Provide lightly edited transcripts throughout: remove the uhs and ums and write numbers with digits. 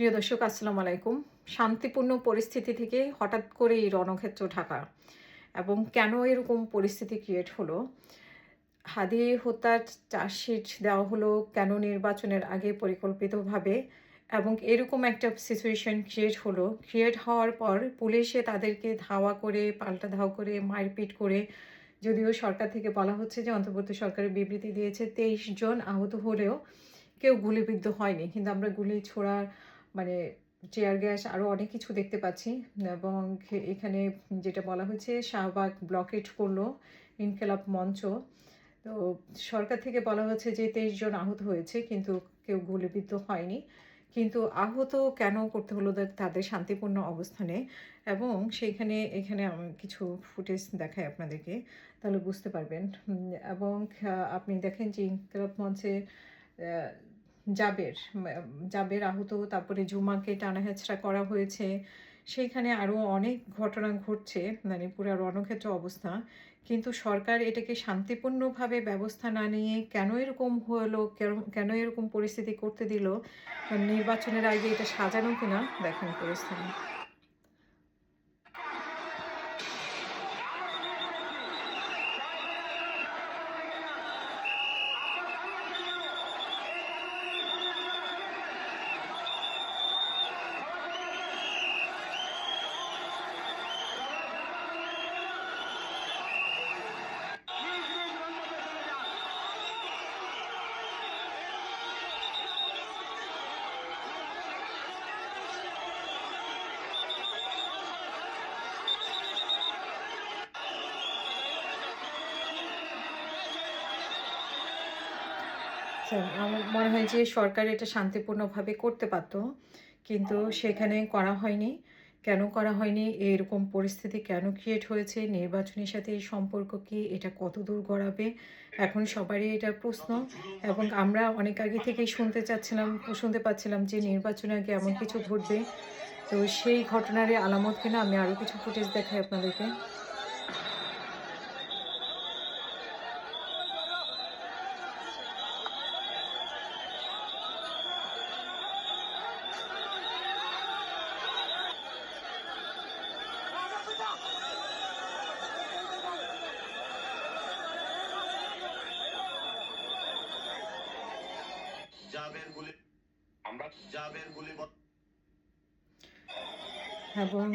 প্রিয় দর্শক, আসসালামু আলাইকুম। শান্তিপূর্ণ পরিস্থিতি থেকে হঠাৎ করেই রণক্ষেত্র ঢাকা এবং কেন এরকম পরিস্থিতি ক্রিয়েট হলো? হাদি হত্যার চার্জশিট দেওয়া হলো কেন নির্বাচনের আগে পরিকল্পিতভাবে, এবং এরকম একটা সিচুয়েশন ক্রিয়েট হলো। ক্রিয়েট হওয়ার পর পুলিশে তাদেরকে ধাওয়া করে, পাল্টা ধাওয়া করে, মারপিট করে, যদিও সরকার থেকে বলা হচ্ছে যে অন্তর্বর্তী সরকারের বিবৃতি দিয়েছে 23 জন আহত হলেও কেউ গুলিবিদ্ধ হয়নি। কিন্তু আমরা গুলি ছোড়ার মানে টিয়ার গ্যাস আরও অনেক কিছু দেখতে পাচ্ছি। এবং এখানে যেটা বলা হয়েছে, শাহবাগ ব্লকেট করলো ইনকিলাব মঞ্চ। তো সরকার থেকে বলা হচ্ছে যে 23 জন আহত হয়েছে, কিন্তু কেউ গুলিবিদ্ধ হয়নি। কিন্তু আহত কেন করতে হলো তাদের শান্তিপূর্ণ অবস্থানে? এবং এখানে আমি কিছু ফুটেজ দেখাই আপনাদেরকে, তাহলে বুঝতে পারবেন। এবং আপনি দেখেন যে ইনকিলাব মঞ্চে আহ, জাবের জাবের আহত, তারপরে জুমাকে টানাহেঁচড়া করা হয়েছে। সেইখানে আরও অনেক ঘটনা ঘটছে, মানে পুরো রণক্ষেত্র অবস্থা। কিন্তু সরকার এটাকে শান্তিপূর্ণভাবে ব্যবস্থা না নিয়ে কেন এরকম হলো, কেন এরকম পরিস্থিতি করতে দিল? নির্বাচনের আগে এটা সাজানো কিনা দেখেন পরিস্থিতি। আমার মনে হয় যে সরকার এটা শান্তিপূর্ণভাবে করতে পারত, কিন্তু সেখানে করা হয়নি। কেন করা হয়নি? এরকম পরিস্থিতি কেন ক্রিয়েট হয়েছে? নির্বাচনের সাথে এই সম্পর্ক কি? এটা কত দূর গড়াবে? এখন সবারই এটা প্রশ্ন। এবং আমরা অনেক আগে থেকেই শুনতে পাচ্ছিলাম যে নির্বাচনের আগে এমন কিছু ঘটবে। তো সেই ঘটনারই আলামত কিনা আমি আরও কিছু ফুটেজ দেখাই আপনাদেরকে। জাবের গুলি আমরা জাবের গুলি এবং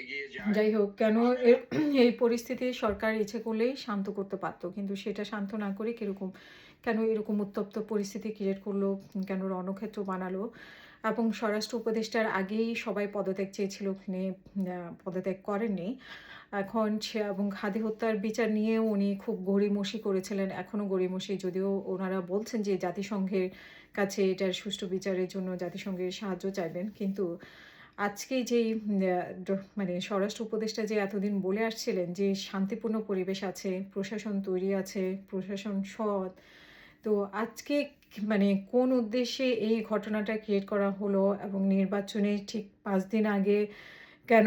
এগিয়ে যায়। যাই হোক, কেন এই পরিস্থিতি সরকার ইচ্ছে করলেই শান্ত করতে পারতো, কিন্তু সেটা শান্ত না করে কেন এরকম উত্তপ্ত পরিস্থিতি ক্রিয়েট করলো, কেন রণক্ষেত্র বানালো? এবং স্বরাষ্ট্র উপদেষ্টার আগেই সবাই পদত্যাগ চেয়েছিল, ওখানে পদত্যাগ করেননি। এখন এবং হাদি হত্যার বিচার নিয়েও উনি খুব গড়িমসি করেছিলেন, এখনও গড়িমসি, যদিও ওনারা বলছেন যে জাতিসংঘের কাছে এটার সুষ্ঠু বিচারের জন্য জাতিসংঘের সাহায্য চাইবেন। কিন্তু আজকে যেই মানে স্বরাষ্ট্র উপদেষ্টা যে এতদিন বলে আসছিলেন যে শান্তিপূর্ণ পরিবেশ আছে, প্রশাসন তৈরি আছে, প্রশাসন সৎ, তো আজকে মানে কোন উদ্দেশ্যে এই ঘটনাটা ক্রিয়েট করা হলো? এবং নির্বাচনের ঠিক 5 দিন আগে কেন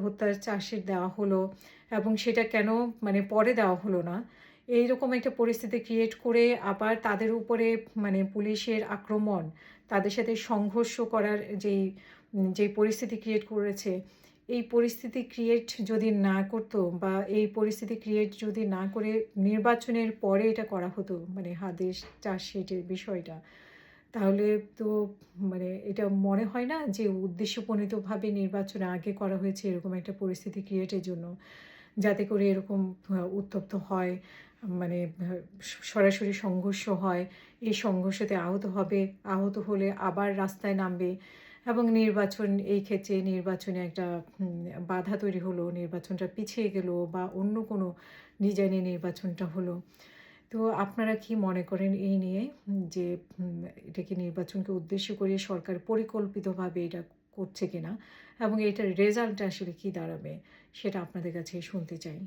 হত্যার চার্জশিট দেওয়া হলো? এবং সেটা কেন মানে পরে দেওয়া হলো না? এইরকম একটা পরিস্থিতি ক্রিয়েট করে আবার তাদের উপরে মানে পুলিশের আক্রমণ, তাদের সাথে সংঘর্ষ করার যেই পরিস্থিতি ক্রিয়েট করেছে, এই পরিস্থিতি ক্রিয়েট যদি না করতো, বা এই পরিস্থিতি ক্রিয়েট যদি না করে নির্বাচনের পরে এটা করা হতো, মানে হাদির চার্জশিটের বিষয়টা, তাহলে তো মানে এটা মনে হয় না যে উদ্দেশ্যপ্রণীতভাবে নির্বাচনে আগে করা হয়েছে এরকম একটা পরিস্থিতি ক্রিয়েটের জন্য, যাতে করে এরকম উত্তপ্ত হয়, মানে সরাসরি সংঘর্ষ হয়, এই সংঘর্ষতে আহত হবে, আহত হলে আবার রাস্তায় নামবে, এবং এই ক্ষেত্রে নির্বাচনে একটা বাধা তৈরি হলো, নির্বাচনটা পিছিয়ে গেল, বা অন্য কোনো ডিজাইনে নির্বাচনটা হলো। তো আপনারা কি মনে করেন এই নিয়ে, যে এটা কি নির্বাচনকে উদ্দেশ্য করে সরকার পরিকল্পিতভাবে এটা করছে কিনা, এবং এটার রেজাল্টটা আসলে কি দাঁড়াবে, সেটা আপনাদের কাছে শুনতে চাই।